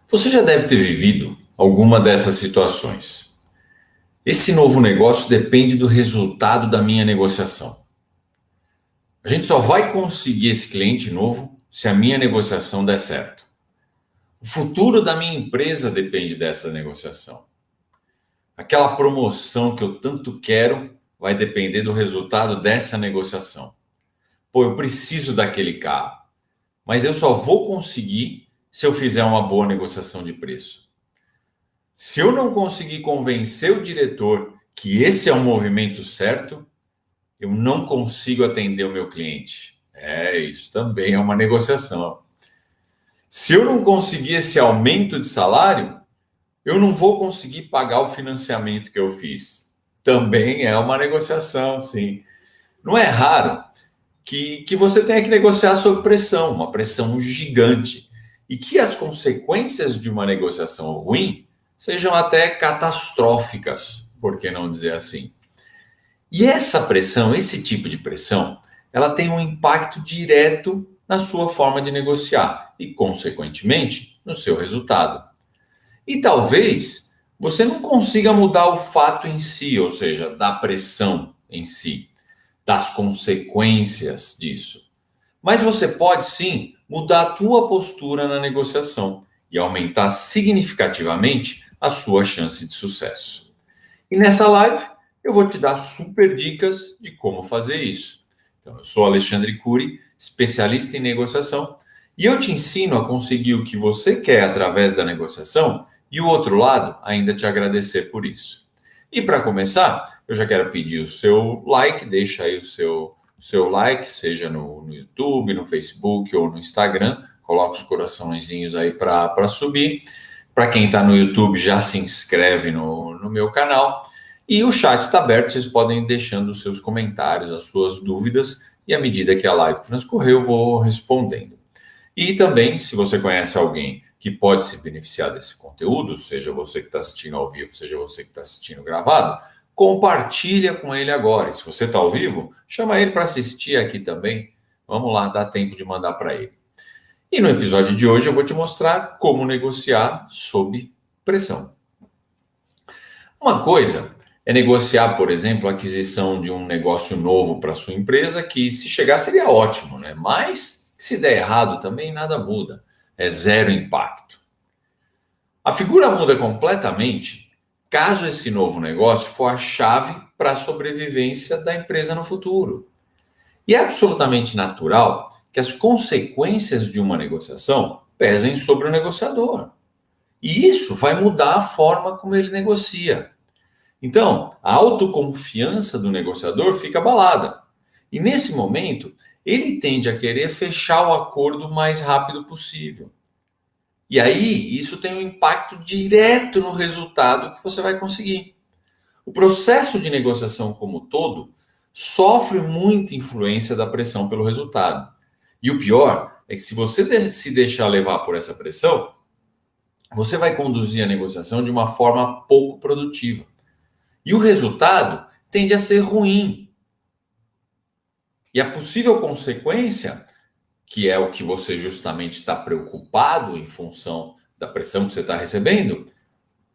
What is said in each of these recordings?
Você já deve ter vivido alguma dessas situações. Esse novo negócio depende do resultado da minha negociação. A gente só vai conseguir esse cliente novo se a minha negociação der certo. O futuro da minha empresa depende dessa negociação. Aquela promoção que eu tanto quero vai depender do resultado dessa negociação. Pô, eu preciso daquele carro, mas eu só vou conseguir se eu fizer uma boa negociação de preço. Se eu não conseguir convencer o diretor que esse é o movimento certo, eu não consigo atender o meu cliente. Isso também é uma negociação. Se eu não conseguir esse aumento de salário, eu não vou conseguir pagar o financiamento que eu fiz. Também é uma negociação, sim. Não é raro que você tenha que negociar sob pressão, uma pressão gigante, e que as consequências de uma negociação ruim sejam até catastróficas, por que não dizer assim? E essa pressão, esse tipo de pressão, ela tem um impacto direto na sua forma de negociar e, consequentemente, no seu resultado. E talvez você não consiga mudar o fato em si, ou seja, da pressão em si, das consequências disso. Mas você pode sim mudar a tua postura na negociação e aumentar significativamente a sua chance de sucesso. E nessa live eu vou te dar super dicas de como fazer isso. Então, eu sou Alexandre Cury, especialista em negociação, e eu te ensino a conseguir o que você quer através da negociação e o outro lado ainda te agradecer por isso. E para começar, eu já quero pedir o seu like, deixa aí o seu like, seja no YouTube, no Facebook ou no Instagram, coloca os coraçõezinhos aí para subir. Para quem está no YouTube, já se inscreve no meu canal. E o chat está aberto, vocês podem ir deixando os seus comentários, as suas dúvidas, e à medida que a live transcorrer, eu vou respondendo. E também, se você conhece alguém que pode se beneficiar desse conteúdo, seja você que está assistindo ao vivo, seja você que está assistindo gravado, compartilha com ele agora. E se você está ao vivo, chama ele para assistir aqui também. Vamos lá, dá tempo de mandar para ele. E no episódio de hoje eu vou te mostrar como negociar sob pressão. Uma coisa é negociar, por exemplo, a aquisição de um negócio novo para sua empresa, que se chegar seria ótimo, né? Mas se der errado também nada muda. É zero impacto. A figura muda completamente caso esse novo negócio for a chave para a sobrevivência da empresa no futuro. E é absolutamente natural que as consequências de uma negociação pesem sobre o negociador. E isso vai mudar a forma como ele negocia. Então, a autoconfiança do negociador fica abalada. E nesse momento, ele tende a querer fechar o acordo o mais rápido possível. E aí, isso tem um impacto direto no resultado que você vai conseguir. O processo de negociação como um todo sofre muita influência da pressão pelo resultado. E o pior é que se você se deixar levar por essa pressão, você vai conduzir a negociação de uma forma pouco produtiva. E o resultado tende a ser ruim. E a possível consequência, que é o que você justamente está preocupado em função da pressão que você está recebendo,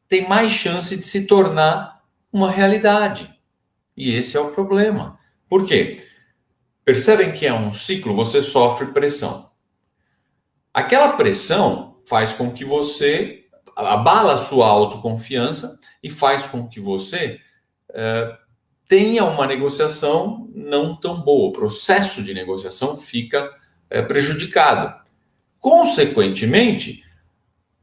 tem mais chance de se tornar uma realidade. E esse é o problema. Por quê? Percebem que é um ciclo, você sofre pressão. Aquela pressão faz com que você abala a sua autoconfiança e faz com que você tenha uma negociação não tão boa. O processo de negociação fica prejudicado. Consequentemente,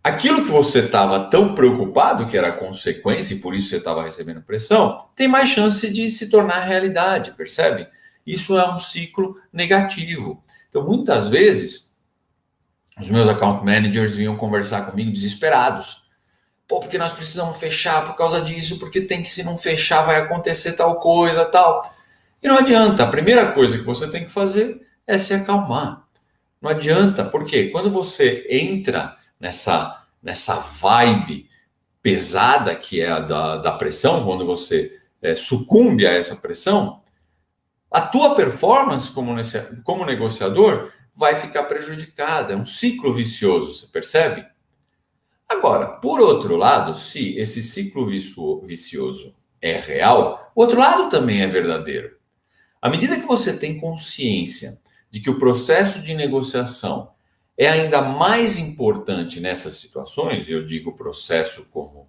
aquilo que você estava tão preocupado, que era a consequência, e por isso você estava recebendo pressão, tem mais chance de se tornar realidade, percebe? Isso é um ciclo negativo. Então, muitas vezes, os meus account managers vinham conversar comigo desesperados. Pô, porque nós precisamos fechar por causa disso, porque tem que, se não fechar, vai acontecer tal coisa, tal. E não adianta. A primeira coisa que você tem que fazer é se acalmar. Não adianta, porque quando você entra nessa vibe pesada que é a da pressão, quando você sucumbe a essa pressão, a tua performance como negociador vai ficar prejudicada. É um ciclo vicioso, você percebe? Agora, por outro lado, se esse ciclo vicioso é real, o outro lado também é verdadeiro. À medida que você tem consciência de que o processo de negociação é ainda mais importante nessas situações, e eu digo processo como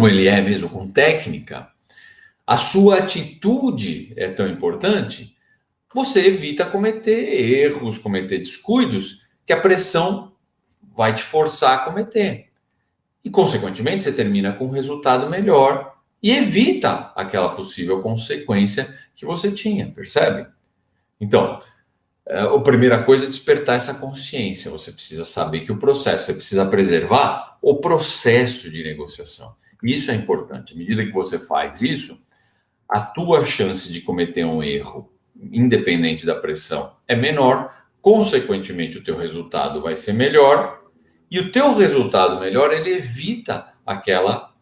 ele é mesmo, com técnica, a sua atitude é tão importante, você evita cometer erros, cometer descuidos que a pressão vai te forçar a cometer. E, consequentemente, você termina com um resultado melhor e evita aquela possível consequência que você tinha, percebe? Então, a primeira coisa é despertar essa consciência. Você precisa saber que você precisa preservar o processo de negociação. Isso é importante. À medida que você faz isso, a tua chance de cometer um erro, independente da pressão, é menor. Consequentemente, o teu resultado vai ser melhor. E o teu resultado melhor, ele evita aquela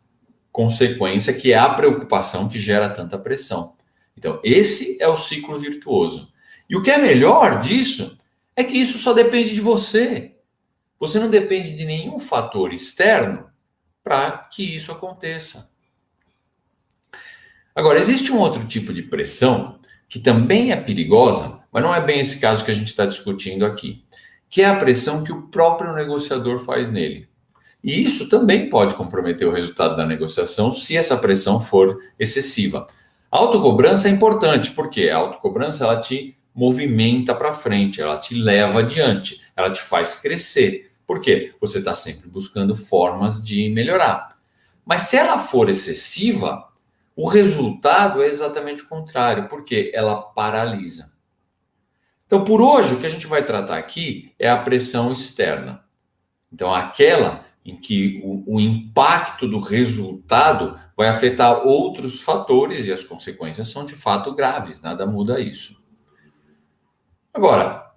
consequência que é a preocupação que gera tanta pressão. Então, esse é o ciclo virtuoso. E o que é melhor disso é que isso só depende de você. Você não depende de nenhum fator externo para que isso aconteça. Agora, existe um outro tipo de pressão que também é perigosa, mas não é bem esse caso que a gente está discutindo aqui, que é a pressão que o próprio negociador faz nele. E isso também pode comprometer o resultado da negociação se essa pressão for excessiva. A autocobrança é importante, porque a autocobrança ela te movimenta para frente, ela te leva adiante, ela te faz crescer. Por quê? Você está sempre buscando formas de melhorar. Mas se ela for excessiva, o resultado é exatamente o contrário, porque ela paralisa. Então, por hoje, o que a gente vai tratar aqui é a pressão externa. Então, aquela em que o impacto do resultado vai afetar outros fatores e as consequências são de fato graves, nada muda isso. Agora,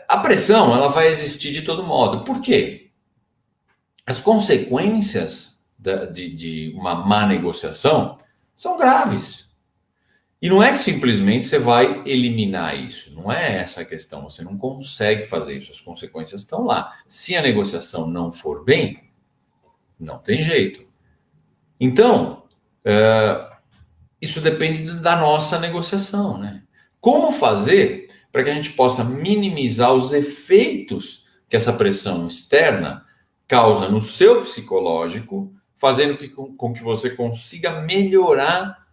a pressão ela vai existir de todo modo. Por quê? As consequências de uma má negociação são graves. E não é que simplesmente você vai eliminar isso, não é essa a questão, você não consegue fazer isso, as consequências estão lá. Se a negociação não for bem, não tem jeito. Então, isso depende da nossa negociação, né? Como fazer para que a gente possa minimizar os efeitos que essa pressão externa causa no seu psicológico, fazendo com que você consiga melhorar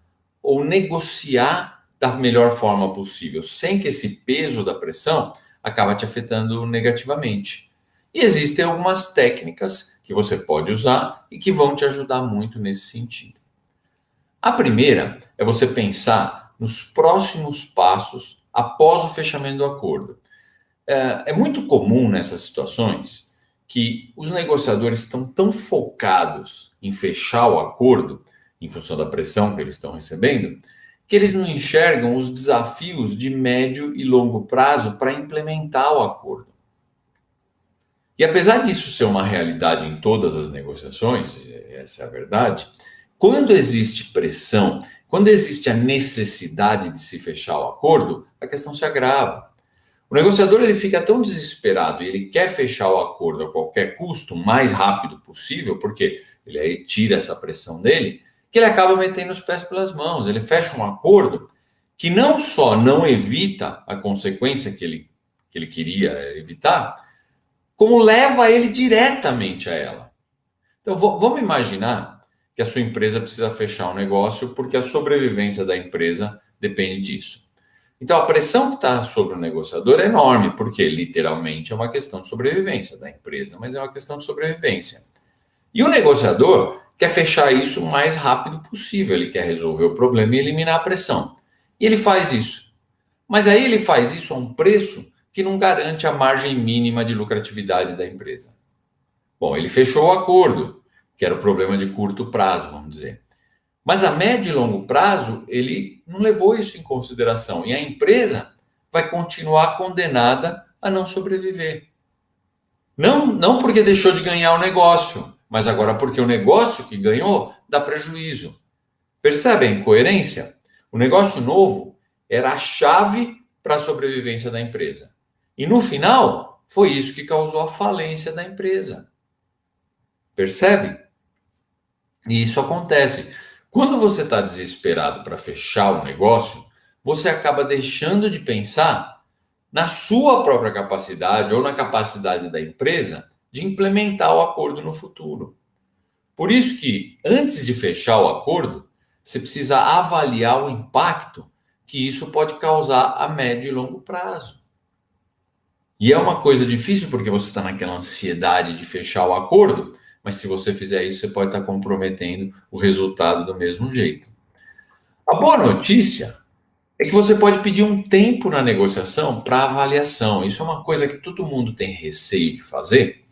ou negociar da melhor forma possível, sem que esse peso da pressão acabe te afetando negativamente. E existem algumas técnicas que você pode usar e que vão te ajudar muito nesse sentido. A primeira é você pensar nos próximos passos após o fechamento do acordo. É muito comum nessas situações que os negociadores estão tão focados em fechar o acordo, em função da pressão que eles estão recebendo, que eles não enxergam os desafios de médio e longo prazo para implementar o acordo. E apesar disso ser uma realidade em todas as negociações, essa é a verdade, quando existe pressão, quando existe a necessidade de se fechar o acordo, a questão se agrava. O negociador ele fica tão desesperado e ele quer fechar o acordo a qualquer custo, o mais rápido possível, porque ele aí tira essa pressão dele, que ele acaba metendo os pés pelas mãos. Ele fecha um acordo que não só não evita a consequência que ele queria evitar, como leva ele diretamente a ela. Então, vamos imaginar que a sua empresa precisa fechar um negócio porque a sobrevivência da empresa depende disso. Então, a pressão que está sobre o negociador é enorme, porque literalmente é uma questão de sobrevivência da empresa, mas é uma questão de sobrevivência. E o negociador quer fechar isso o mais rápido possível, ele quer resolver o problema e eliminar a pressão. E ele faz isso. Mas aí ele faz isso a um preço que não garante a margem mínima de lucratividade da empresa. Bom, ele fechou o acordo, que era o problema de curto prazo, vamos dizer. Mas a médio e longo prazo, ele não levou isso em consideração. E a empresa vai continuar condenada a não sobreviver. Não porque deixou de ganhar o negócio, mas agora porque o negócio que ganhou dá prejuízo. Percebem a incoerência? O negócio novo era a chave para a sobrevivência da empresa. E no final, foi isso que causou a falência da empresa. Percebe? E isso acontece. Quando você está desesperado para fechar o negócio, você acaba deixando de pensar na sua própria capacidade ou na capacidade da empresa de implementar o acordo no futuro. Por isso que, antes de fechar o acordo, você precisa avaliar o impacto que isso pode causar a médio e longo prazo. E é uma coisa difícil porque você está naquela ansiedade de fechar o acordo, mas se você fizer isso, você pode estar comprometendo o resultado do mesmo jeito. A boa notícia é que você pode pedir um tempo na negociação para avaliação. Isso é uma coisa que todo mundo tem receio de fazer,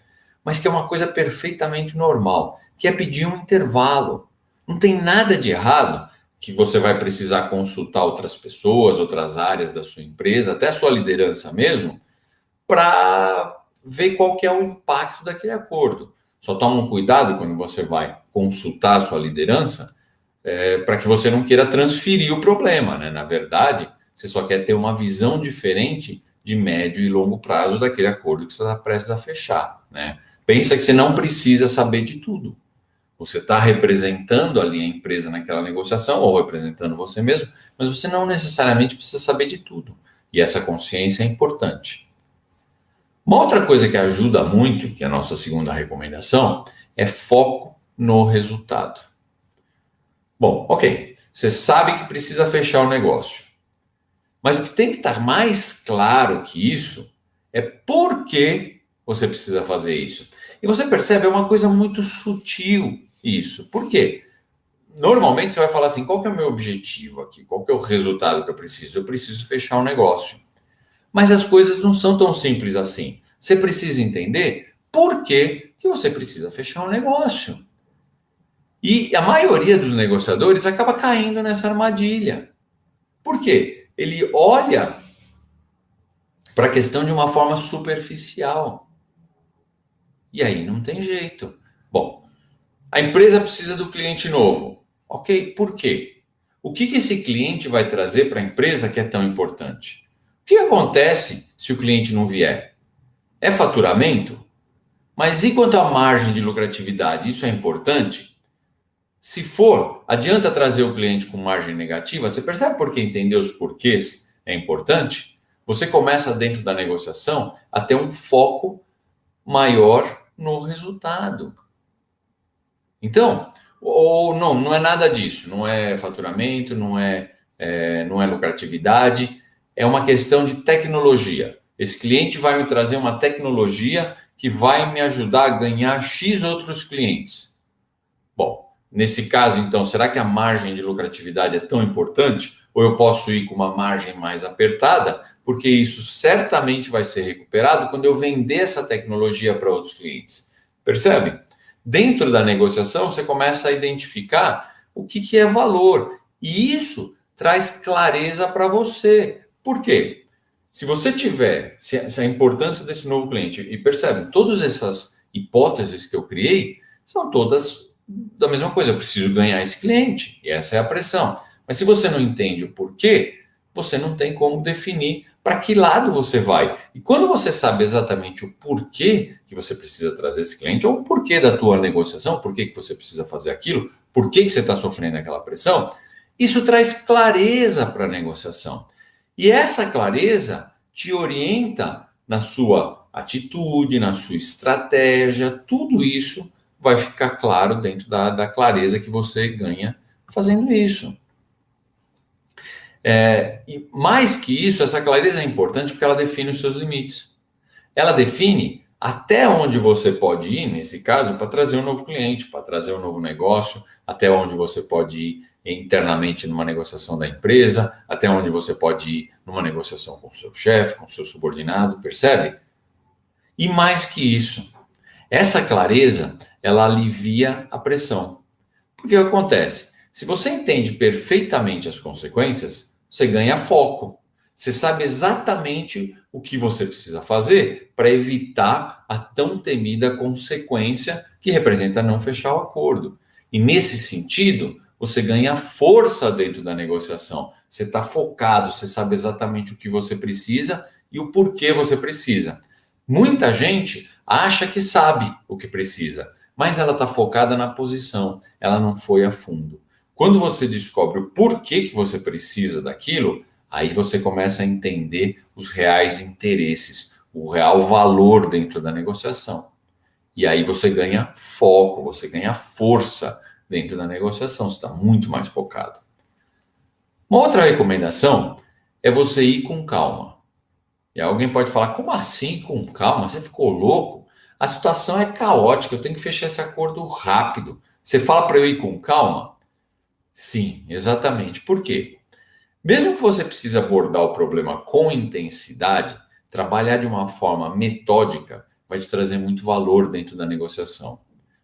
mas que é uma coisa perfeitamente normal, que é pedir um intervalo. Não tem nada de errado que você vai precisar consultar outras pessoas, outras áreas da sua empresa, até a sua liderança mesmo, para ver qual que é o impacto daquele acordo. Só toma um cuidado quando você vai consultar a sua liderança, para que você não queira transferir o problema, né? Na verdade, você só quer ter uma visão diferente de médio e longo prazo daquele acordo que você está prestes a fechar, né? Pensa que você não precisa saber de tudo. Você está representando ali a empresa naquela negociação ou representando você mesmo, mas você não necessariamente precisa saber de tudo. E essa consciência é importante. Uma outra coisa que ajuda muito, que é a nossa segunda recomendação, é foco no resultado. Bom, ok, você sabe que precisa fechar o negócio. Mas o que tem que estar mais claro que isso é por que você precisa fazer isso. E você percebe, é uma coisa muito sutil isso. Por quê? Normalmente você vai falar assim, qual que é o meu objetivo aqui? Qual que é o resultado que eu preciso? Eu preciso fechar um negócio. Mas as coisas não são tão simples assim. Você precisa entender por que você precisa fechar um negócio. E a maioria dos negociadores acaba caindo nessa armadilha. Por quê? Ele olha para a questão de uma forma superficial. E aí não tem jeito. Bom, a empresa precisa do cliente novo. Ok, por quê? O que esse cliente vai trazer para a empresa que é tão importante? O que acontece se o cliente não vier? É faturamento? Mas e quanto à margem de lucratividade? Isso é importante? Se for, adianta trazer o cliente com margem negativa? Você percebe por que entender os porquês é importante? Você começa dentro da negociação a ter um foco maior no resultado. Então, ou não é nada disso, não é faturamento, não é lucratividade, é uma questão de tecnologia. Esse cliente vai me trazer uma tecnologia que vai me ajudar a ganhar X outros clientes. Bom, nesse caso, então, será que a margem de lucratividade é tão importante? Ou eu posso ir com uma margem mais apertada? Porque isso certamente vai ser recuperado quando eu vender essa tecnologia para outros clientes. Percebe? Dentro da negociação, você começa a identificar o que é valor. E isso traz clareza para você. Por quê? Se você tiver se a importância desse novo cliente, e percebe, todas essas hipóteses que eu criei são todas da mesma coisa. Eu preciso ganhar esse cliente, e essa é a pressão. Mas se você não entende o porquê, você não tem como definir para que lado você vai. E quando você sabe exatamente o porquê que você precisa trazer esse cliente, ou o porquê da tua negociação, por que você precisa fazer aquilo, por que você está sofrendo aquela pressão, isso traz clareza para a negociação. E essa clareza te orienta na sua atitude, na sua estratégia, tudo isso vai ficar claro dentro da clareza que você ganha fazendo isso. E mais que isso, essa clareza é importante porque ela define os seus limites. Ela define até onde você pode ir, nesse caso, para trazer um novo cliente, para trazer um novo negócio, até onde você pode ir internamente numa negociação da empresa, até onde você pode ir numa negociação com o seu chefe, com o seu subordinado, percebe? E mais que isso, essa clareza, ela alivia a pressão. Porque o que acontece? Se você entende perfeitamente as consequências, você ganha foco. Você sabe exatamente o que você precisa fazer para evitar a tão temida consequência que representa não fechar o acordo. E nesse sentido, você ganha força dentro da negociação. Você está focado, você sabe exatamente o que você precisa e o porquê você precisa. Muita gente acha que sabe o que precisa, mas ela está focada na posição, ela não foi a fundo. Quando você descobre o porquê que você precisa daquilo, aí você começa a entender os reais interesses, o real valor dentro da negociação. E aí você ganha foco, você ganha força dentro da negociação, você está muito mais focado. Uma outra recomendação é você ir com calma. E alguém pode falar, como assim com calma? Você ficou louco? A situação é caótica, eu tenho que fechar esse acordo rápido. Você fala para eu ir com calma? Sim, exatamente. Por quê? Mesmo que você precise abordar o problema com intensidade, trabalhar de uma forma metódica vai te trazer muito valor dentro da negociação.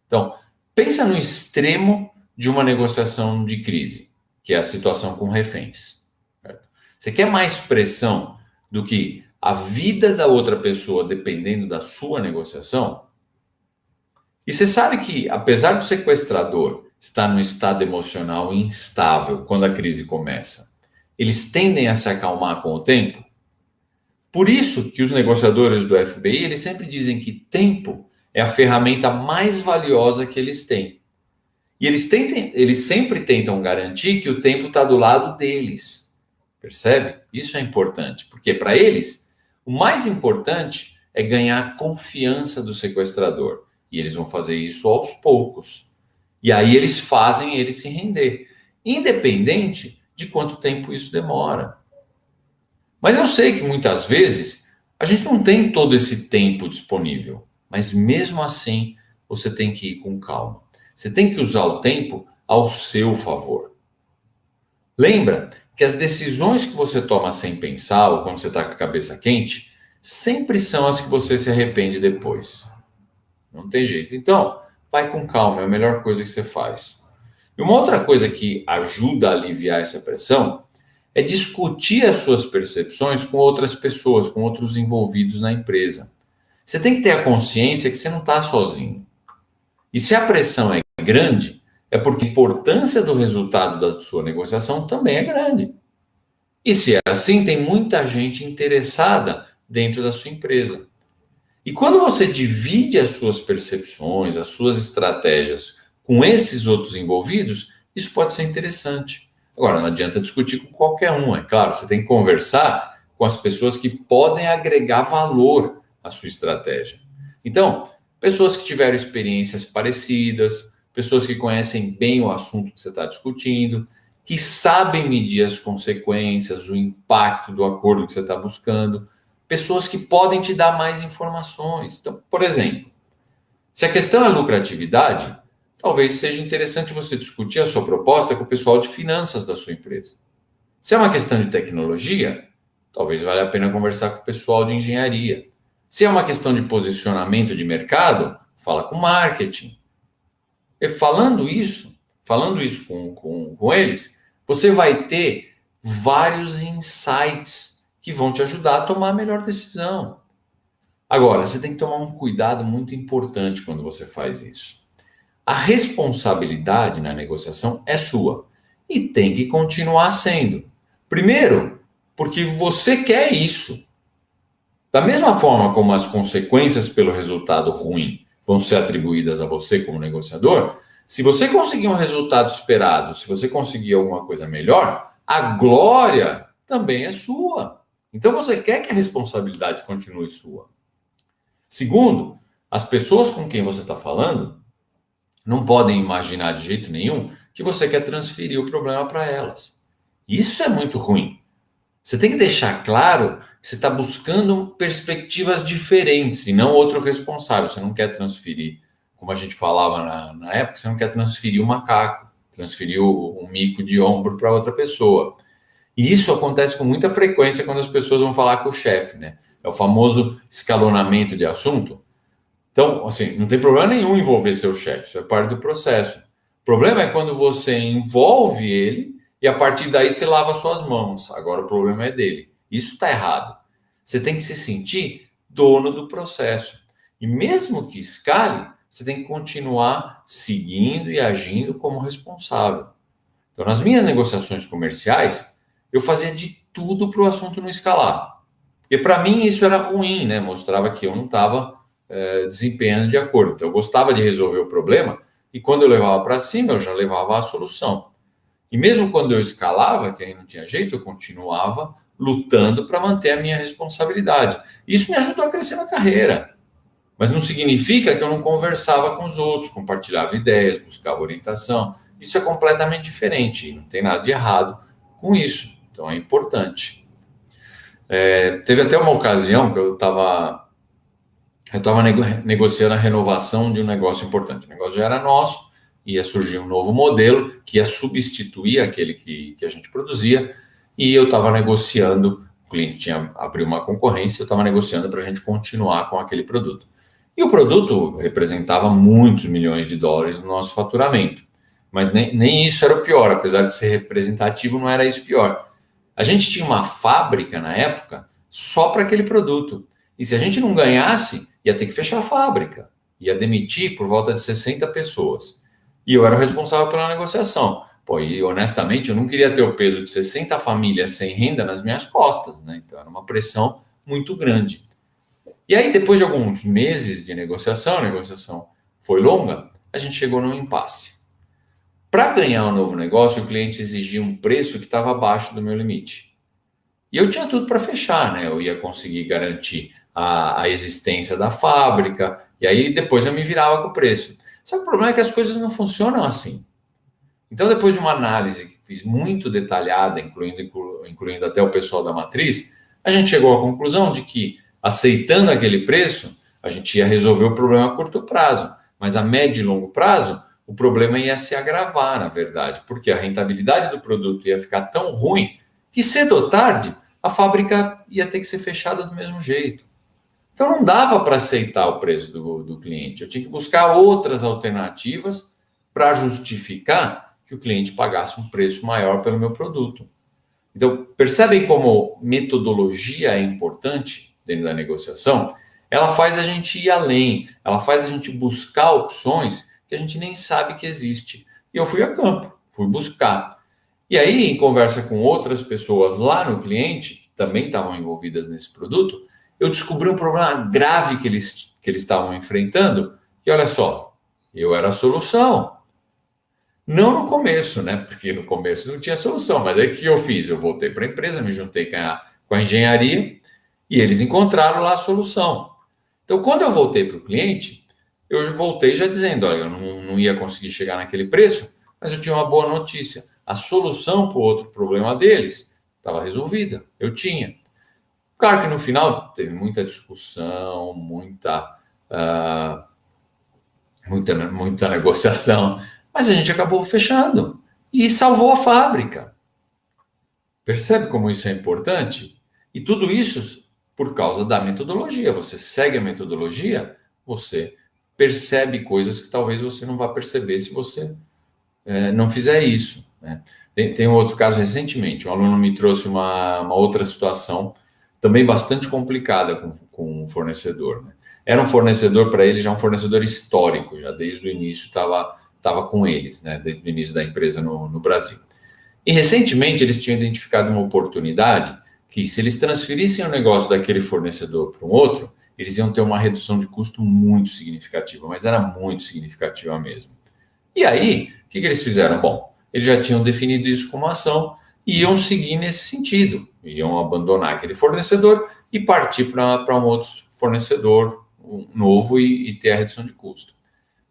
Então, pensa no extremo de uma negociação de crise, que é a situação com reféns. Certo? Você quer mais pressão do que a vida da outra pessoa dependendo da sua negociação? E você sabe que, apesar do sequestrador estar num estado emocional instável quando a crise começa, eles tendem a se acalmar com o tempo? Por isso que os negociadores do FBI, eles sempre dizem que tempo é a ferramenta mais valiosa que eles têm. E eles sempre tentam garantir que o tempo está do lado deles. Percebe? Isso é importante, porque para eles, o mais importante é ganhar a confiança do sequestrador. E eles vão fazer isso aos poucos. E aí eles fazem ele se render, independente de quanto tempo isso demora. Mas eu sei que muitas vezes a gente não tem todo esse tempo disponível. Mas mesmo assim, você tem que ir com calma. Você tem que usar o tempo ao seu favor. Lembra que as decisões que você toma sem pensar ou quando você está com a cabeça quente, sempre são as que você se arrepende depois. Não tem jeito. Então, vai com calma, é a melhor coisa que você faz. E uma outra coisa que ajuda a aliviar essa pressão é discutir as suas percepções com outras pessoas, com outros envolvidos na empresa. Você tem que ter a consciência que você não está sozinho. E se a pressão é grande, é porque a importância do resultado da sua negociação também é grande. E se é assim, tem muita gente interessada dentro da sua empresa. E quando você divide as suas percepções, as suas estratégias com esses outros envolvidos, isso pode ser interessante. Agora, não adianta discutir com qualquer um, é claro, você tem que conversar com as pessoas que podem agregar valor à sua estratégia. Então, pessoas que tiveram experiências parecidas, pessoas que conhecem bem o assunto que você está discutindo, que sabem medir as consequências, o impacto do acordo que você está buscando, pessoas que podem te dar mais informações. Então, por exemplo, se a questão é lucratividade, talvez seja interessante você discutir a sua proposta com o pessoal de finanças da sua empresa. Se é uma questão de tecnologia, talvez valha a pena conversar com o pessoal de engenharia. Se é uma questão de posicionamento de mercado, fala com marketing. E falando isso com eles, você vai ter vários insights que vão te ajudar a tomar a melhor decisão. Agora, você tem que tomar um cuidado muito importante quando você faz isso. A responsabilidade na negociação é sua e tem que continuar sendo. Primeiro, porque você quer isso. Da mesma forma como as consequências pelo resultado ruim vão ser atribuídas a você como negociador, se você conseguir um resultado esperado, se você conseguir alguma coisa melhor, a glória também é sua. Então você quer que a responsabilidade continue sua. Segundo, as pessoas com quem você está falando não podem imaginar de jeito nenhum que você quer transferir o problema para elas. Isso é muito ruim. Você tem que deixar claro que você está buscando perspectivas diferentes e não outro responsável. Você não quer transferir, como a gente falava na época, você não quer transferir o macaco, transferir o mico de ombro para outra pessoa. E isso acontece com muita frequência quando as pessoas vão falar com o chefe, né? É o famoso escalonamento de assunto. Então, assim, não tem problema nenhum envolver seu chefe, isso é parte do processo. O problema é quando você envolve ele e a partir daí você lava suas mãos. Agora o problema é dele. Isso está errado. Você tem que se sentir dono do processo. E mesmo que escale, você tem que continuar seguindo e agindo como responsável. Então, nas minhas negociações comerciais, eu fazia de tudo para o assunto não escalar. E para mim isso era ruim, né? Mostrava que eu não estava desempenhando de acordo. Então eu gostava de resolver o problema e quando eu levava para cima, eu já levava a solução. E mesmo quando eu escalava, que aí não tinha jeito, eu continuava lutando para manter a minha responsabilidade. Isso me ajudou a crescer na carreira. Mas não significa que eu não conversava com os outros, compartilhava ideias, buscava orientação. Isso é completamente diferente, não tem nada de errado com isso. Então é importante. Teve até uma ocasião que eu estava negociando a renovação de um negócio importante. O negócio já era nosso, ia surgir um novo modelo que ia substituir aquele que a gente produzia, e eu estava negociando, o cliente tinha abriu uma concorrência, eu estava negociando para a gente continuar com aquele produto. E o produto representava muitos milhões de dólares no nosso faturamento. Mas nem isso era o pior, apesar de ser representativo, não era isso pior. A gente tinha uma fábrica na época só para aquele produto. E se a gente não ganhasse, ia ter que fechar a fábrica. Ia demitir por volta de 60 pessoas. E eu era o responsável pela negociação. Pô, e honestamente, eu não queria ter o peso de 60 famílias sem renda nas minhas costas, né? Então era uma pressão muito grande. E aí, depois de alguns meses de negociação, a negociação foi longa, a gente chegou num impasse. Para ganhar um novo negócio, o cliente exigia um preço que estava abaixo do meu limite. E eu tinha tudo para fechar, né? Eu ia conseguir garantir a existência da fábrica, e aí depois eu me virava com o preço. Só que o problema é que as coisas não funcionam assim. Então, depois de uma análise que fiz muito detalhada, incluindo até o pessoal da matriz, a gente chegou à conclusão de que, aceitando aquele preço, a gente ia resolver o problema a curto prazo, mas a médio e longo prazo, o problema ia se agravar, na verdade, porque a rentabilidade do produto ia ficar tão ruim que cedo ou tarde a fábrica ia ter que ser fechada do mesmo jeito. Então não dava para aceitar o preço do cliente. Eu tinha que buscar outras alternativas para justificar que o cliente pagasse um preço maior pelo meu produto. Então, percebem como metodologia é importante dentro da negociação? Ela faz a gente ir além, ela faz a gente buscar opções que a gente nem sabe que existe. E eu fui a campo, fui buscar. E aí, em conversa com outras pessoas lá no cliente, que também estavam envolvidas nesse produto, eu descobri um problema grave que eles estavam enfrentando. E olha só, eu era a solução. Não no começo, né? Porque no começo não tinha solução. Mas aí o que eu fiz? Eu voltei para a empresa, me juntei com a engenharia e eles encontraram lá a solução. Então, quando eu voltei para o cliente, eu voltei já dizendo: olha, eu não ia conseguir chegar naquele preço, mas eu tinha uma boa notícia. A solução para o outro problema deles estava resolvida. Eu tinha. Claro que no final teve muita discussão, muita negociação, mas a gente acabou fechando e salvou a fábrica. Percebe como isso é importante? E tudo isso por causa da metodologia. Você segue a metodologia, você percebe coisas que talvez você não vá perceber se você não fizer isso, né? Tem um outro caso recentemente, um aluno me trouxe uma outra situação também bastante complicada com um fornecedor, né? Era um fornecedor para ele, já um fornecedor histórico, já desde o início estava com eles, né? Desde o início da empresa no Brasil. E recentemente eles tinham identificado uma oportunidade que, se eles transferissem o negócio daquele fornecedor para um outro, eles iam ter uma redução de custo muito significativa, mas era muito significativa mesmo. E aí, o que eles fizeram? Bom, eles já tinham definido isso como ação e iam seguir nesse sentido. Iam abandonar aquele fornecedor e partir para um outro fornecedor novo e ter a redução de custo.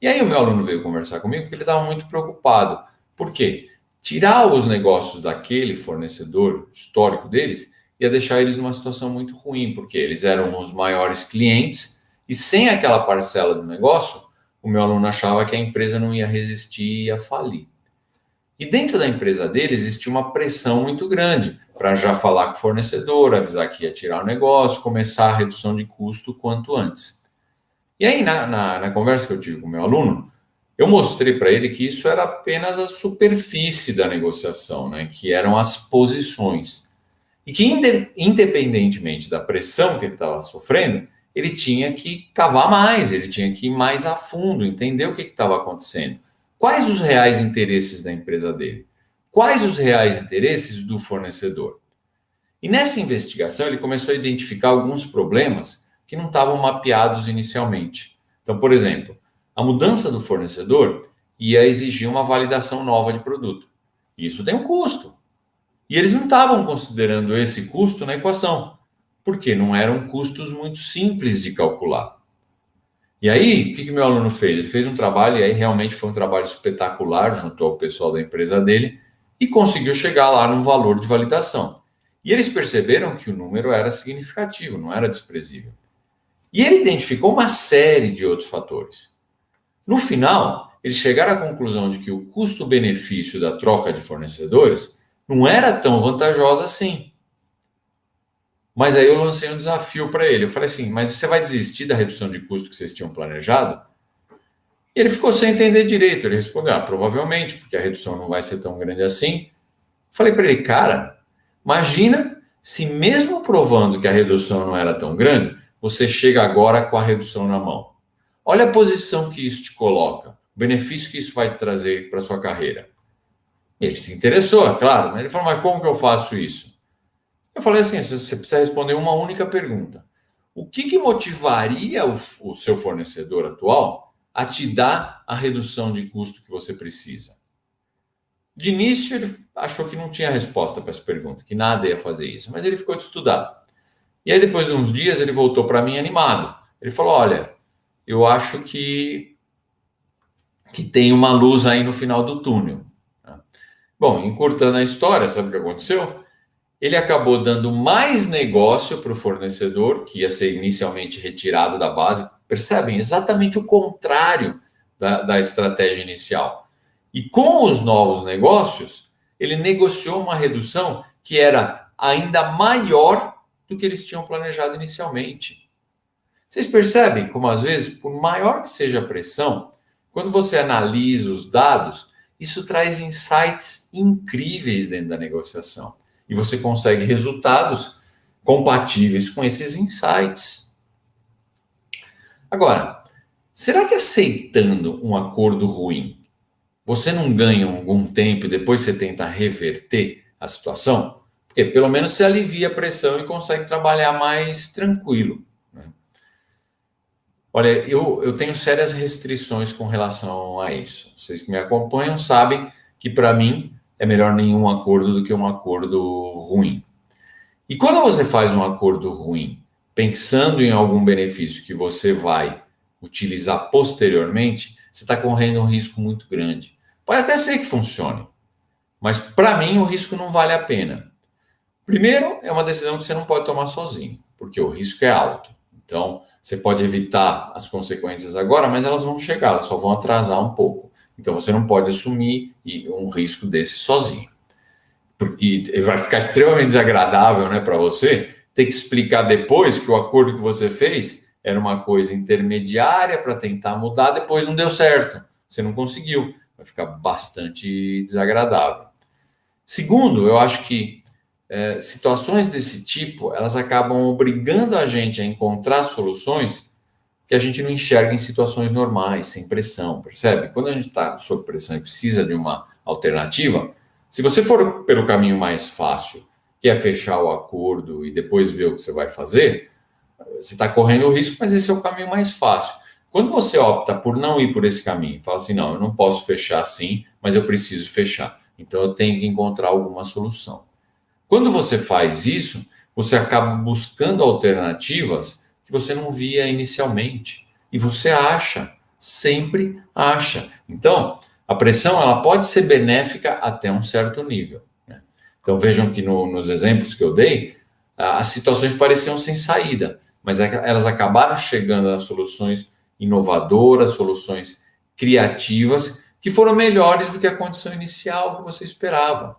E aí o meu aluno veio conversar comigo porque ele estava muito preocupado. Por quê? Tirar os negócios daquele fornecedor histórico deles ia deixar eles numa situação muito ruim, porque eles eram os maiores clientes e sem aquela parcela do negócio, o meu aluno achava que a empresa não ia resistir e ia falir. E dentro da empresa dele existia uma pressão muito grande para já falar com o fornecedor, avisar que ia tirar o negócio, começar a redução de custo quanto antes. E aí, na conversa que eu tive com o meu aluno, eu mostrei para ele que isso era apenas a superfície da negociação, né? Que eram as posições. E que, independentemente da pressão que ele estava sofrendo, ele tinha que cavar mais, ele tinha que ir mais a fundo, entender o que estava acontecendo. Quais os reais interesses da empresa dele? Quais os reais interesses do fornecedor? E nessa investigação ele começou a identificar alguns problemas que não estavam mapeados inicialmente. Então, por exemplo, a mudança do fornecedor ia exigir uma validação nova de produto. Isso tem um custo. E eles não estavam considerando esse custo na equação, porque não eram custos muito simples de calcular. E aí, o que meu aluno fez? Ele fez um trabalho, e aí realmente foi um trabalho espetacular junto ao pessoal da empresa dele, e conseguiu chegar lá num valor de validação. E eles perceberam que o número era significativo, não era desprezível. E ele identificou uma série de outros fatores. No final, eles chegaram à conclusão de que o custo-benefício da troca de fornecedores não era tão vantajosa assim. Mas aí eu lancei um desafio para ele. Eu falei assim, mas você vai desistir da redução de custo que vocês tinham planejado? E ele ficou sem entender direito. Ele respondeu, provavelmente, porque a redução não vai ser tão grande assim. Falei para ele, cara, imagina se mesmo provando que a redução não era tão grande, você chega agora com a redução na mão. Olha a posição que isso te coloca, o benefício que isso vai te trazer para sua carreira. Ele se interessou, é claro, mas ele falou, mas como que eu faço isso? Eu falei assim, você precisa responder uma única pergunta. O que motivaria o seu fornecedor atual a te dar a redução de custo que você precisa? De início, ele achou que não tinha resposta para essa pergunta, que nada ia fazer isso, mas ele ficou de estudar. E aí, depois de uns dias, ele voltou para mim animado. Ele falou, olha, eu acho que tem uma luz aí no final do túnel. Bom, encurtando a história, sabe o que aconteceu? Ele acabou dando mais negócio para o fornecedor, que ia ser inicialmente retirado da base. Percebem? Exatamente o contrário da estratégia inicial. E com os novos negócios, ele negociou uma redução que era ainda maior do que eles tinham planejado inicialmente. Vocês percebem como, às vezes, por maior que seja a pressão, quando você analisa os dados, isso traz insights incríveis dentro da negociação. E você consegue resultados compatíveis com esses insights. Agora, será que aceitando um acordo ruim, você não ganha algum tempo e depois você tenta reverter a situação? Porque pelo menos você alivia a pressão e consegue trabalhar mais tranquilo. Olha, eu tenho sérias restrições com relação a isso. Vocês que me acompanham sabem que, para mim, é melhor nenhum acordo do que um acordo ruim. E quando você faz um acordo ruim, pensando em algum benefício que você vai utilizar posteriormente, você está correndo um risco muito grande. Pode até ser que funcione, mas para mim o risco não vale a pena. Primeiro, é uma decisão que você não pode tomar sozinho, porque o risco é alto. Então, você pode evitar as consequências agora, mas elas vão chegar, elas só vão atrasar um pouco. Então, você não pode assumir um risco desse sozinho. E vai ficar extremamente desagradável, né, para você ter que explicar depois que o acordo que você fez era uma coisa intermediária para tentar mudar, depois não deu certo. Você não conseguiu. Vai ficar bastante desagradável. Segundo, eu acho que situações desse tipo, elas acabam obrigando a gente a encontrar soluções que a gente não enxerga em situações normais, sem pressão, percebe? Quando a gente está sob pressão e precisa de uma alternativa, se você for pelo caminho mais fácil, que é fechar o acordo e depois ver o que você vai fazer, você está correndo o risco, mas esse é o caminho mais fácil. Quando você opta por não ir por esse caminho, fala assim, não, eu não posso fechar assim, mas eu preciso fechar. Então eu tenho que encontrar alguma solução. Quando você faz isso, você acaba buscando alternativas que você não via inicialmente. E você acha, sempre acha. Então, a pressão ela pode ser benéfica até um certo nível. Né? Então, vejam que nos exemplos que eu dei, as situações pareciam sem saída, mas elas acabaram chegando a soluções inovadoras, soluções criativas, que foram melhores do que a condição inicial que você esperava.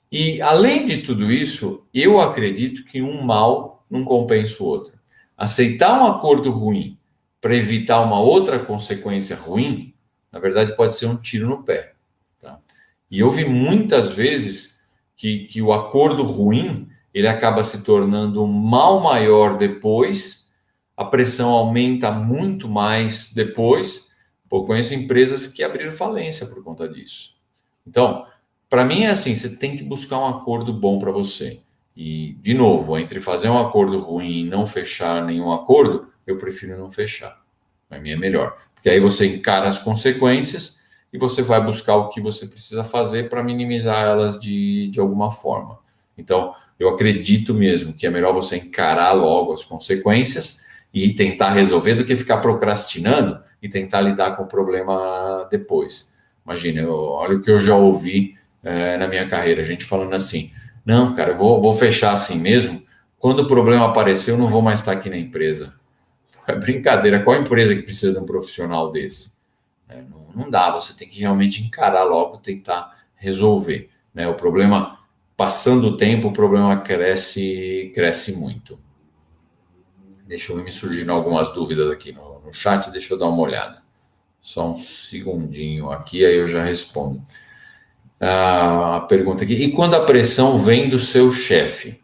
E, além de tudo isso, eu acredito que um mal não compensa o outro. Aceitar um acordo ruim para evitar uma outra consequência ruim, na verdade, pode ser um tiro no pé. Tá? E eu vi muitas vezes que o acordo ruim ele acaba se tornando um mal maior depois, a pressão aumenta muito mais depois. Pô, conheço empresas que abriram falência por conta disso. Então, para mim é assim, você tem que buscar um acordo bom para você. E, de novo, entre fazer um acordo ruim e não fechar nenhum acordo, eu prefiro não fechar. Para mim é melhor. Porque aí você encara as consequências e você vai buscar o que você precisa fazer para minimizar elas de alguma forma. Então, eu acredito mesmo que é melhor você encarar logo as consequências e tentar resolver do que ficar procrastinando e tentar lidar com o problema depois. Imagina, olha o que eu já ouvi na minha carreira, gente falando assim, não, cara, eu vou fechar assim mesmo, quando o problema aparecer eu não vou mais estar aqui na empresa. É brincadeira, qual empresa que precisa de um profissional desse? Não dá, você tem que realmente encarar logo, tentar resolver. Né? O problema, passando o tempo, o problema cresce muito. Deixa eu me surgindo algumas dúvidas aqui no chat, deixa eu dar uma olhada. Só um segundinho aqui, aí eu já respondo. A pergunta aqui, e quando a pressão vem do seu chefe?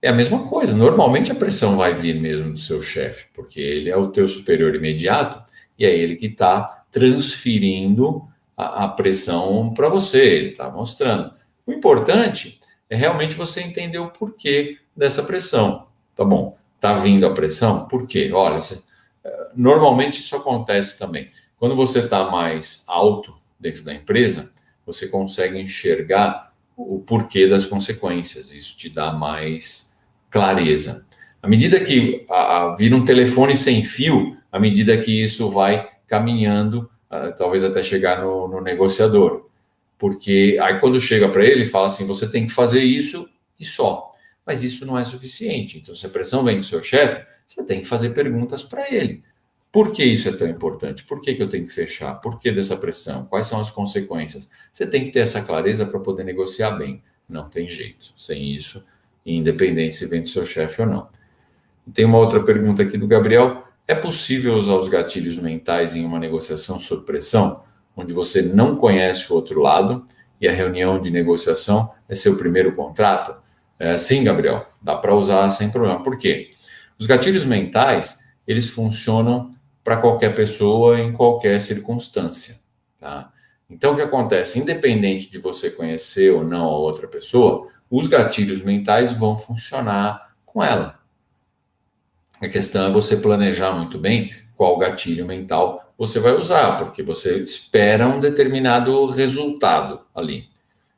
É a mesma coisa, normalmente a pressão vai vir mesmo do seu chefe, porque ele é o teu superior imediato e é ele que está transferindo a pressão para você, ele está mostrando. O importante é realmente você entender o porquê dessa pressão. Tá bom, tá vindo a pressão, por quê? Olha, normalmente isso acontece também. Quando você está mais alto dentro da empresa, você consegue enxergar o porquê das consequências, isso te dá mais clareza. À medida que vira um telefone sem fio, à medida que isso vai caminhando, talvez até chegar no negociador. Porque aí quando chega para ele, fala assim, você tem que fazer isso e só. Mas isso não é suficiente. Então, se a pressão vem do seu chefe, você tem que fazer perguntas para ele. Por que isso é tão importante? Por que eu tenho que fechar? Por que dessa pressão? Quais são as consequências? Você tem que ter essa clareza para poder negociar bem. Não tem jeito. Sem isso, independente se vem do seu chefe ou não. Tem uma outra pergunta aqui do Gabriel. É possível usar os gatilhos mentais em uma negociação sob pressão, onde você não conhece o outro lado e a reunião de negociação é seu primeiro contrato? Sim, Gabriel, dá para usar sem problema. Por quê? Os gatilhos mentais, eles funcionam para qualquer pessoa em qualquer circunstância. Tá? Então, o que acontece? Independente de você conhecer ou não a outra pessoa, os gatilhos mentais vão funcionar com ela. A questão é você planejar muito bem qual gatilho mental você vai usar, porque você espera um determinado resultado ali.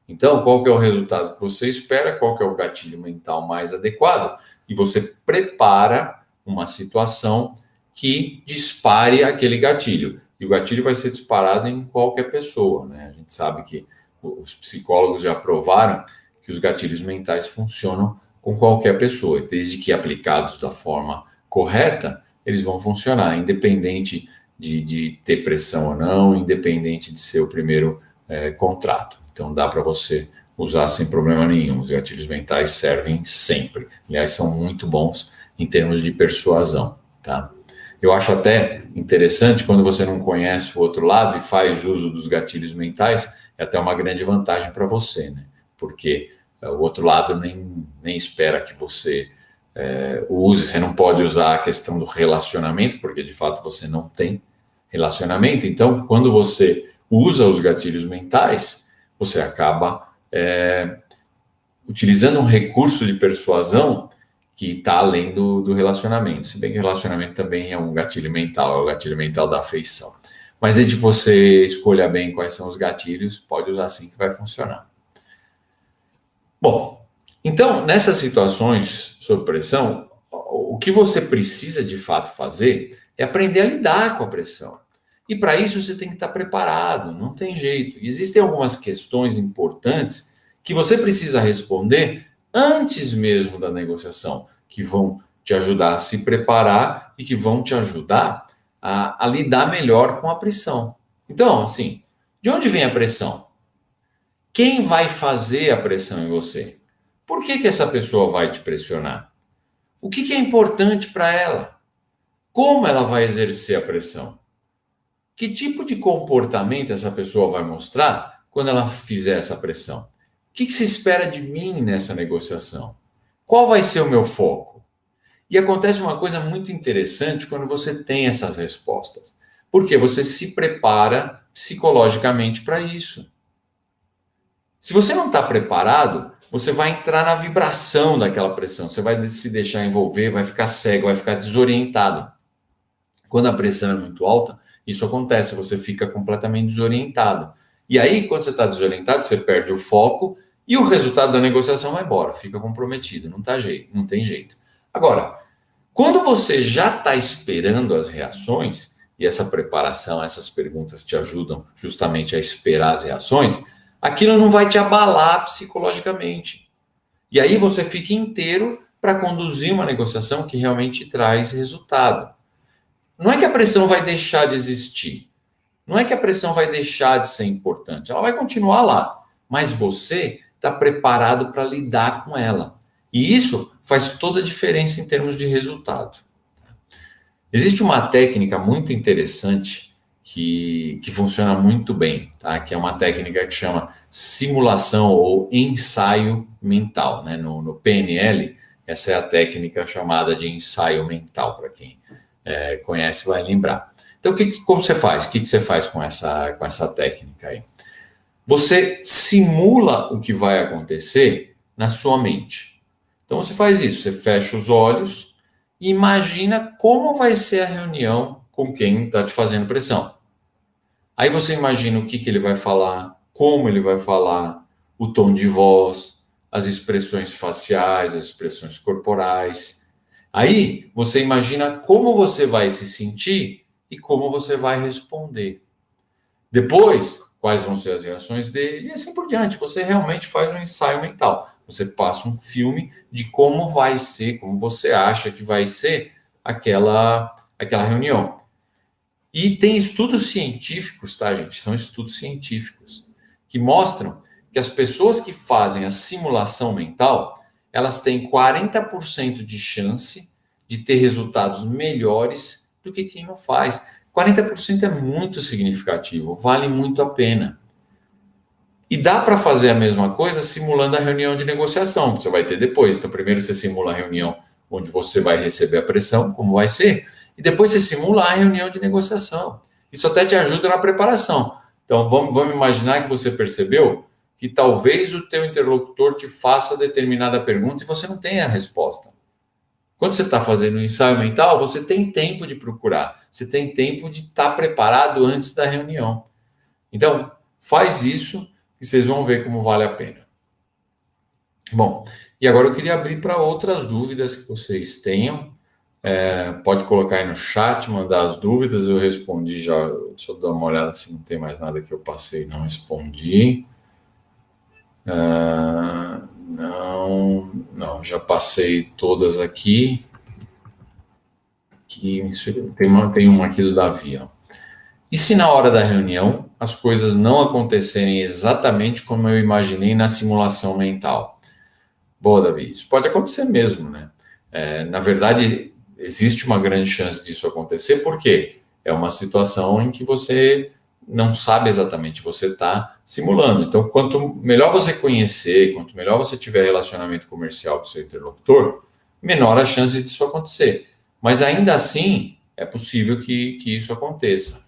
Então, qual que é o resultado que você espera, qual que é o gatilho mental mais adequado, e você prepara uma situação que dispare aquele gatilho. E o gatilho vai ser disparado em qualquer pessoa, né? A gente sabe que os psicólogos já provaram que os gatilhos mentais funcionam com qualquer pessoa, desde que aplicados da forma correta, eles vão funcionar, independente de ter pressão ou não, independente de ser o primeiro contrato. Então dá para você usar sem problema nenhum. Os gatilhos mentais servem sempre. Aliás, são muito bons em termos de persuasão, tá? Eu acho até interessante quando você não conhece o outro lado e faz uso dos gatilhos mentais, é até uma grande vantagem para você, né? Porque o outro lado nem espera que você use, você não pode usar a questão do relacionamento, porque de fato você não tem relacionamento. Então, quando você usa os gatilhos mentais, você acaba utilizando um recurso de persuasão que está além do relacionamento. Se bem que o relacionamento também é um gatilho mental, é o gatilho mental da afeição. Mas desde que você escolha bem quais são os gatilhos, pode usar assim que vai funcionar. Bom, então, nessas situações sob pressão, o que você precisa de fato fazer é aprender a lidar com a pressão. E para isso você tem que estar preparado, não tem jeito. E existem algumas questões importantes que você precisa responder antes mesmo da negociação, que vão te ajudar a se preparar e que vão te ajudar a lidar melhor com a pressão. Então, assim, de onde vem a pressão? Quem vai fazer a pressão em você? Por que essa pessoa vai te pressionar? O que é importante para ela? Como ela vai exercer a pressão? Que tipo de comportamento essa pessoa vai mostrar quando ela fizer essa pressão? O que se espera de mim nessa negociação? Qual vai ser o meu foco? E acontece uma coisa muito interessante quando você tem essas respostas. Porque você se prepara psicologicamente para isso. Se você não está preparado, você vai entrar na vibração daquela pressão, você vai se deixar envolver, vai ficar cego, vai ficar desorientado. Quando a pressão é muito alta, isso acontece, você fica completamente desorientado. E aí, quando você está desorientado, você perde o foco e o resultado da negociação vai embora, fica comprometido, não tem jeito. Agora, quando você já está esperando as reações, e essa preparação, essas perguntas te ajudam justamente a esperar as reações, aquilo não vai te abalar psicologicamente. E aí você fica inteiro para conduzir uma negociação que realmente traz resultado. Não é que a pressão vai deixar de existir, não é que a pressão vai deixar de ser importante, ela vai continuar lá, mas você está preparado para lidar com ela. E isso faz toda a diferença em termos de resultado. Existe uma técnica muito interessante que funciona muito bem, tá? Que é uma técnica que chama simulação ou ensaio mental. Né? No PNL, essa é a técnica chamada de ensaio mental, para quem conhece vai lembrar. Então, como você faz? O que você faz com essa técnica aí? Você simula o que vai acontecer na sua mente. Então, você faz isso, você fecha os olhos e imagina como vai ser a reunião com quem está te fazendo pressão. Aí você imagina o que ele vai falar, como ele vai falar, o tom de voz, as expressões faciais, as expressões corporais. Aí você imagina como você vai se sentir e como você vai responder. Depois, quais vão ser as reações dele e assim por diante. Você realmente faz um ensaio mental. Você passa um filme de como vai ser, como você acha que vai ser aquela reunião. E tem estudos científicos, tá, gente? São estudos científicos que mostram que as pessoas que fazem a simulação mental, elas têm 40% de chance de ter resultados melhores do que quem não faz. 40% é muito significativo, vale muito a pena. E dá para fazer a mesma coisa simulando a reunião de negociação, que você vai ter depois. Então, primeiro você simula a reunião onde você vai receber a pressão, como vai ser, e depois você simula a reunião de negociação. Isso até te ajuda na preparação. Então, vamos imaginar que você percebeu que talvez o teu interlocutor te faça determinada pergunta e você não tenha a resposta. Quando você está fazendo um ensaio mental, você tem tempo de procurar, você tem tempo de estar preparado antes da reunião. Então, faz isso e vocês vão ver como vale a pena. Bom, e agora eu queria abrir para outras dúvidas que vocês tenham. Pode colocar aí no chat, mandar as dúvidas, eu respondi já. Deixa eu dar uma olhada se não tem mais nada que eu passei e não respondi. Não, já passei todas aqui. Tem uma aqui do Davi. Ó. E se na hora da reunião as coisas não acontecerem exatamente como eu imaginei na simulação mental? Boa, Davi, isso pode acontecer mesmo, né? Na verdade, existe uma grande chance disso acontecer, porque é uma situação em que você não sabe exatamente, você está simulando. Então, quanto melhor você conhecer, quanto melhor você tiver relacionamento comercial com o seu interlocutor, menor a chance disso acontecer. Mas ainda assim, é possível que isso aconteça.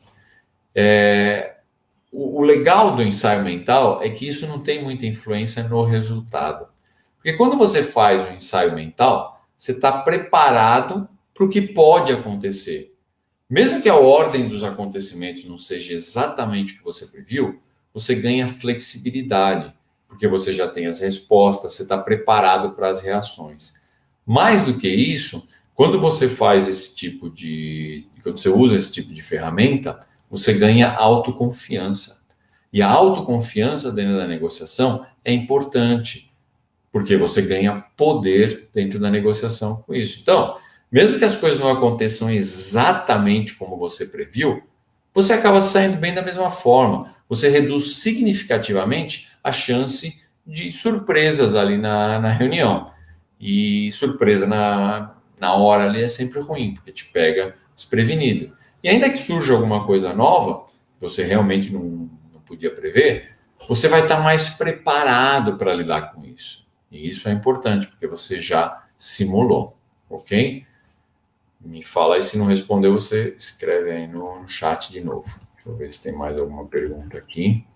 O legal do ensaio mental é que isso não tem muita influência no resultado. Porque quando você faz um ensaio mental, você está preparado para o que pode acontecer. Mesmo que a ordem dos acontecimentos não seja exatamente o que você previu, você ganha flexibilidade, porque você já tem as respostas, você está preparado para as reações. Mais do que isso, quando você faz quando você usa esse tipo de ferramenta, você ganha autoconfiança. E a autoconfiança dentro da negociação é importante, porque você ganha poder dentro da negociação com isso. Então, mesmo que as coisas não aconteçam exatamente como você previu, você acaba saindo bem da mesma forma. Você reduz significativamente a chance de surpresas ali na reunião. E surpresa na hora ali é sempre ruim, porque te pega desprevenido. E ainda que surja alguma coisa nova, que você realmente não podia prever, você vai estar mais preparado para lidar com isso. E isso é importante, porque você já simulou, ok? Me fala aí, se não respondeu, você escreve aí no chat de novo. Deixa eu ver se tem mais alguma pergunta aqui.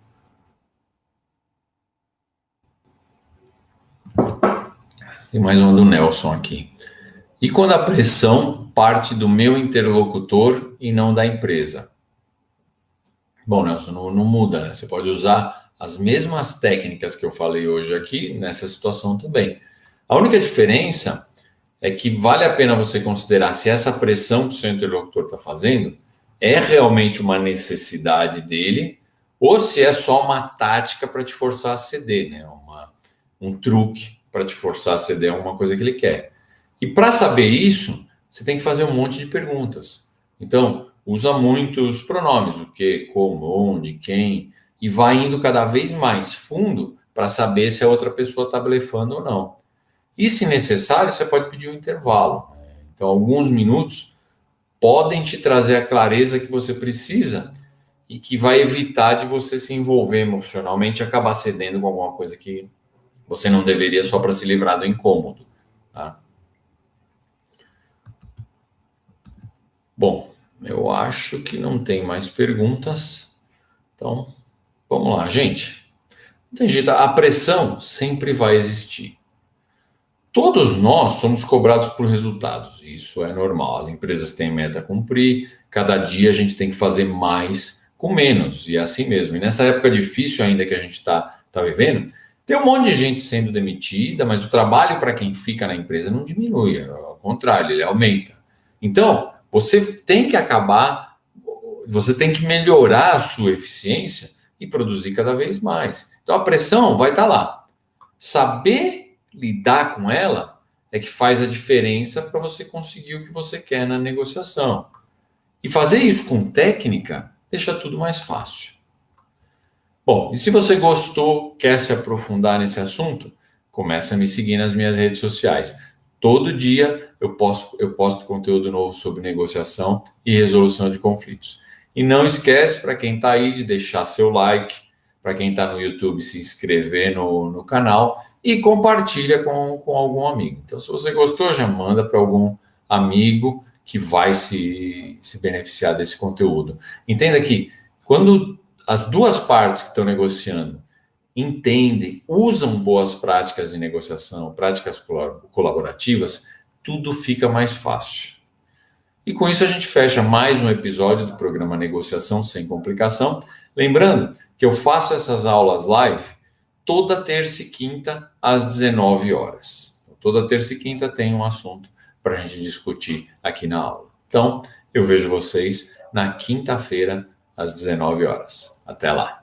Tem mais uma do Nelson aqui. E quando a pressão parte do meu interlocutor e não da empresa? Bom, Nelson, não muda, né? Você pode usar as mesmas técnicas que eu falei hoje aqui nessa situação também. A única diferença é que vale a pena você considerar se essa pressão que o seu interlocutor está fazendo é realmente uma necessidade dele ou se é só uma tática para te forçar a ceder, né? Um truque para te forçar a ceder a uma coisa que ele quer. E para saber isso, você tem que fazer um monte de perguntas. Então, usa muitos pronomes, o que, como, onde, quem, e vai indo cada vez mais fundo para saber se a outra pessoa está blefando ou não. E, se necessário, você pode pedir um intervalo. Então, alguns minutos podem te trazer a clareza que você precisa e que vai evitar de você se envolver emocionalmente e acabar cedendo com alguma coisa que você não deveria só para se livrar do incômodo. Tá? Bom, eu acho que não tem mais perguntas. Então, vamos lá, gente. Não tem jeito, a pressão sempre vai existir. Todos nós somos cobrados por resultados, isso é normal. As empresas têm meta a cumprir, cada dia a gente tem que fazer mais com menos, e é assim mesmo. E nessa época difícil ainda que a gente está vivendo, tem um monte de gente sendo demitida, mas o trabalho para quem fica na empresa não diminui, ao contrário, ele aumenta. Então, você tem que melhorar a sua eficiência e produzir cada vez mais. Então, a pressão vai estar lá. Saber lidar com ela é que faz a diferença para você conseguir o que você quer na negociação. E fazer isso com técnica deixa tudo mais fácil. Bom, e se você gostou, quer se aprofundar nesse assunto, comece a me seguir nas minhas redes sociais. Todo dia eu posto conteúdo novo sobre negociação e resolução de conflitos. E não esquece, para quem está aí, de deixar seu like, para quem está no YouTube, se inscrever no canal e compartilha com algum amigo. Então, se você gostou, já manda para algum amigo que vai se beneficiar desse conteúdo. Entenda que quando as duas partes que estão negociando entendem, usam boas práticas de negociação, práticas colaborativas, tudo fica mais fácil. E com isso a gente fecha mais um episódio do programa Negociação Sem Complicação. Lembrando que eu faço essas aulas live toda terça e quinta às 19 horas. Toda terça e quinta tem um assunto para a gente discutir aqui na aula. Então, eu vejo vocês na quinta-feira às 19 horas. Até lá!